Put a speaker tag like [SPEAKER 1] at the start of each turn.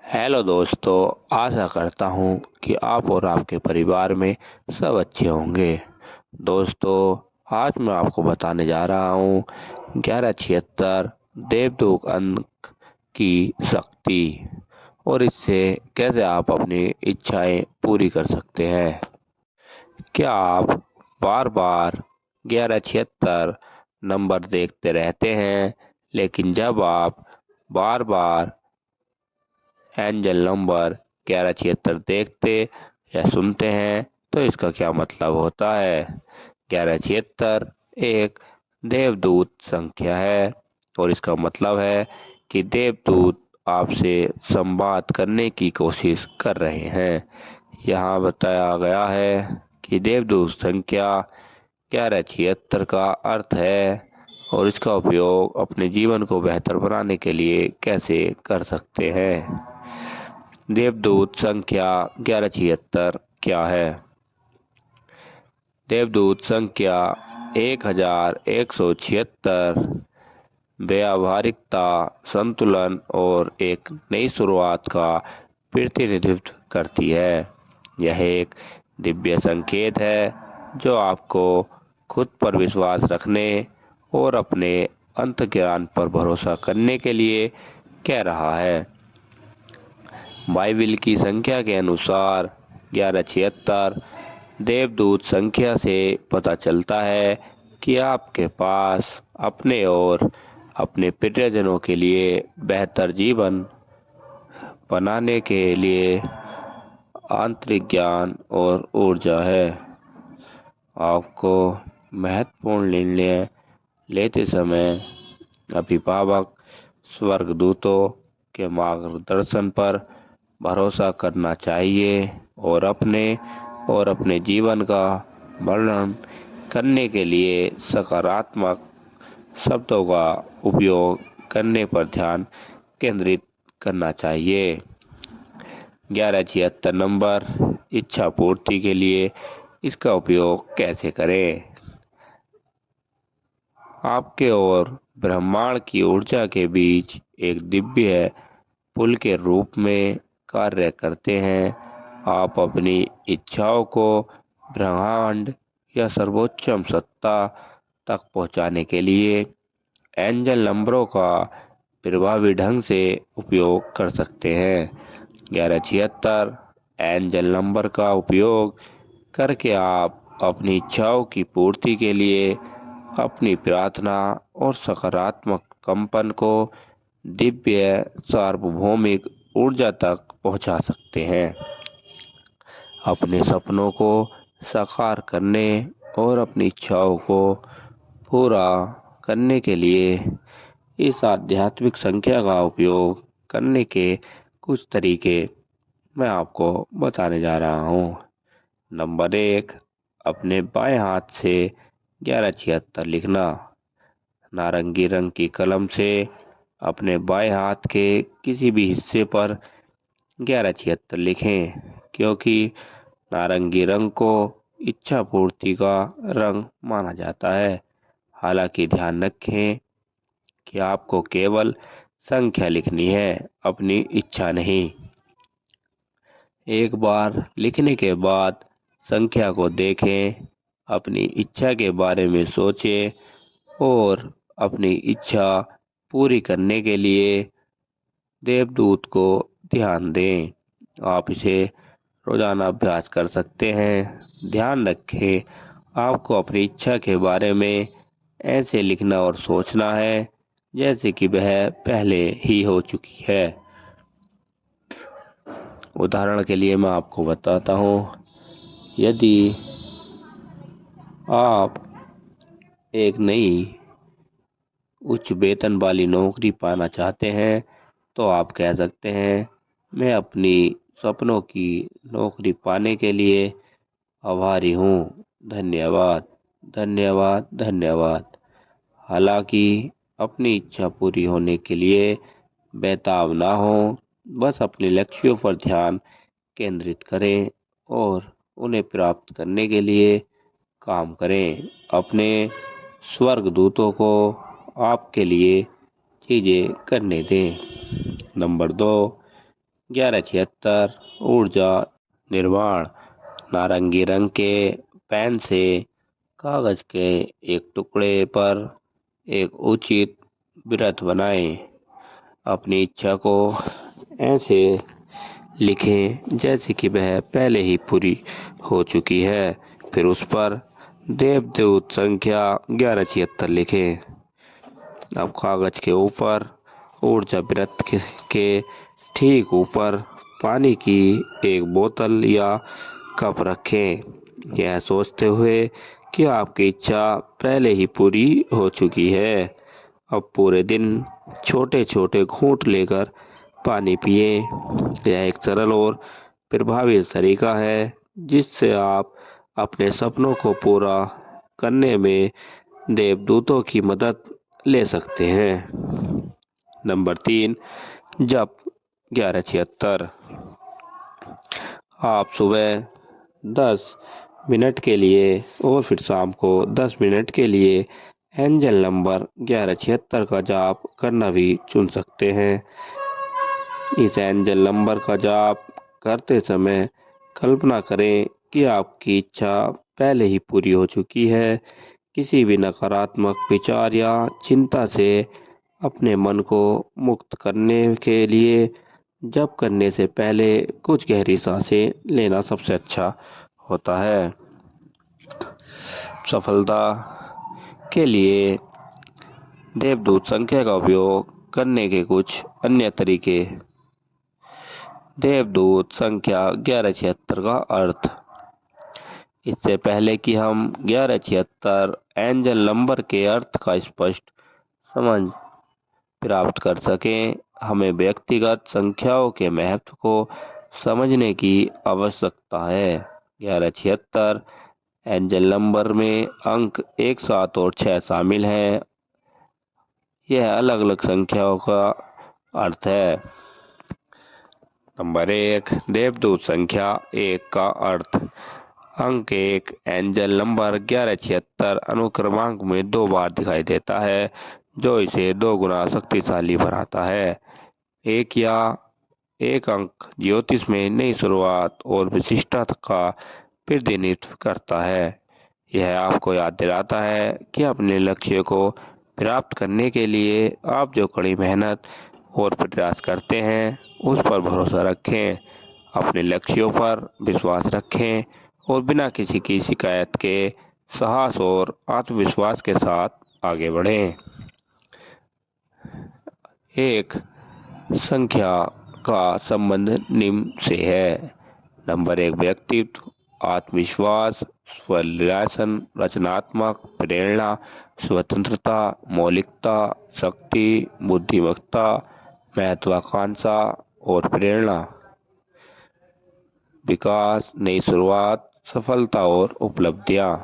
[SPEAKER 1] Hello दोस्तों। आशा करता हूँ कि आप और आपके परिवार में सब अच्छे होंगे। दोस्तों, आज मैं आपको बताने जा रहा हूँ 1176 देवदूत अंक की शक्ति और इससे कैसे आप अपनी इच्छाएं पूरी कर सकते हैं। क्या आप बार बार 1176 नंबर देखते रहते हैं, लेकिन जब आप बार बार एंजल नंबर 1176 देखते या सुनते हैं तो इसका क्या मतलब होता है? 1176 एक देवदूत संख्या है और इसका मतलब है कि देवदूत आपसे संवाद करने की कोशिश कर रहे हैं। यहाँ बताया गया है कि देवदूत संख्या 1176 का अर्थ है और इसका उपयोग अपने जीवन को बेहतर बनाने के लिए कैसे कर सकते हैं। देवदूत संख्या 1176 क्या है? देवदूत संख्या 1176 व्यावहारिकता, संतुलन और एक नई शुरुआत का प्रतिनिधित्व करती है। यह एक दिव्य संकेत है जो आपको खुद पर विश्वास रखने और अपने अंतर्ज्ञान पर भरोसा करने के लिए कह रहा है। बाइबिल की संख्या के अनुसार 1176 देवदूत संख्या से पता चलता है कि आपके पास अपने और अपने प्रियजनों के लिए बेहतर जीवन बनाने के लिए आंतरिक ज्ञान और ऊर्जा है। आपको महत्वपूर्ण निर्णय लेते समय अभिभावक स्वर्गदूतों के मार्गदर्शन पर भरोसा करना चाहिए और अपने जीवन का वर्णन करने के लिए सकारात्मक शब्दों का उपयोग करने पर ध्यान केंद्रित करना चाहिए। 1176 नंबर इच्छा पूर्ति के लिए इसका उपयोग कैसे करें? आपके और ब्रह्मांड की ऊर्जा के बीच एक दिव्य पुल के रूप में कार्य करते हैं। आप अपनी इच्छाओं को ब्रह्मांड या सर्वोच्चम सत्ता तक पहुंचाने के लिए एंजल नंबरों का प्रभावी ढंग से उपयोग कर सकते हैं। 1176 एंजल नंबर का उपयोग करके आप अपनी इच्छाओं की पूर्ति के लिए अपनी प्रार्थना और सकारात्मक कंपन को दिव्य सार्वभौमिक ऊर्जा तक पहुंचा सकते हैं। अपने सपनों को साकार करने और अपनी इच्छाओं को पूरा करने के लिए इस आध्यात्मिक संख्या का उपयोग करने के कुछ तरीके मैं आपको बताने जा रहा हूँ। नंबर 1, अपने बाएं हाथ से 1176 लिखना। नारंगी रंग की कलम से अपने बाएं हाथ के किसी भी हिस्से पर 1176 लिखें, क्योंकि नारंगी रंग को इच्छा पूर्ति का रंग माना जाता है। हालांकि ध्यान रखें कि आपको केवल संख्या लिखनी है, अपनी इच्छा नहीं। एक बार लिखने के बाद संख्या को देखें, अपनी इच्छा के बारे में सोचें और अपनी इच्छा पूरी करने के लिए देवदूत को ध्यान दें। आप इसे रोजाना अभ्यास कर सकते हैं। ध्यान रखें, आपको अपनी इच्छा के बारे में ऐसे लिखना और सोचना है जैसे कि वह पहले ही हो चुकी है। उदाहरण के लिए मैं आपको बताता हूँ, यदि आप एक नई उच्च वेतन वाली नौकरी पाना चाहते हैं तो आप कह सकते हैं, मैं अपनी सपनों की नौकरी पाने के लिए आभारी हूँ। धन्यवाद, धन्यवाद, धन्यवाद। हालांकि अपनी इच्छा पूरी होने के लिए बेताब ना हो, बस अपने लक्ष्यों पर ध्यान केंद्रित करें और उन्हें प्राप्त करने के लिए काम करें। अपने स्वर्गदूतों को आपके लिए चीजें करने दें। नंबर 2, 1176 ऊर्जा निर्माण। नारंगी रंग के पेन से कागज के एक टुकड़े पर एक उचित वृत्त बनाएं। अपनी इच्छा को ऐसे लिखें जैसे कि वह पहले ही पूरी हो चुकी है। फिर उस पर देवदूत संख्या 1176 लिखें। अब कागज के ऊपर ऊर्जा वृत्त के ठीक ऊपर पानी की एक बोतल या कप रखें, यह सोचते हुए कि आपकी इच्छा पहले ही पूरी हो चुकी है। अब पूरे दिन छोटे छोटे घूंट लेकर पानी पिए। यह एक सरल और प्रभावी तरीका है जिससे आप अपने सपनों को पूरा करने में देवदूतों की मदद ले सकते हैं। नंबर 3, जप 1176। आप सुबह 10 मिनट के लिए और फिर शाम को 10 मिनट के लिए एंजल नंबर 1176 का जाप करना भी चुन सकते हैं। इस एंजल नंबर का जाप करते समय कल्पना करें कि आपकी इच्छा पहले ही पूरी हो चुकी है। किसी भी नकारात्मक विचार या चिंता से अपने मन को मुक्त करने के लिए जप करने से पहले कुछ गहरी सांसें लेना सबसे अच्छा होता है। सफलता के लिए देवदूत संख्या का उपयोग करने के कुछ अन्य तरीके। देवदूत संख्या 1176 का अर्थ। इससे पहले कि हम 1176 एंजल नंबर के अर्थ का स्पष्ट समझ प्राप्त कर सकें, हमें व्यक्तिगत संख्याओं के महत्व को समझने की आवश्यकता है। 1176 एंजल नंबर में अंक 1, 7 और 6 शामिल हैं। यह अलग अलग संख्याओं का अर्थ है। नंबर 1, देवदूत संख्या 1 का अर्थ। अंक 1 एंजल नंबर 1176 अनुक्रमांक में 2 बार दिखाई देता है, जो इसे 2 गुना शक्तिशाली बनाता है। एक अंक ज्योतिष में नई शुरुआत और विशिष्टता का प्रतिनिधित्व करता है। यह आपको याद दिलाता है कि अपने लक्ष्य को प्राप्त करने के लिए आप जो कड़ी मेहनत और प्रयास करते हैं उस पर भरोसा रखें। अपने लक्ष्यों पर विश्वास रखें और बिना किसी की शिकायत के साहस और आत्मविश्वास के साथ आगे बढ़ें। एक संख्या का संबंध निम्न से है। नंबर 1, व्यक्तित्व, आत्मविश्वास, स्वैरासन, रचनात्मक, प्रेरणा, स्वतंत्रता, मौलिकता, शक्ति, बुद्धिमत्ता, महत्वाकांक्षा और प्रेरणा, विकास, नई शुरुआत, सफलता और उपलब्धियां।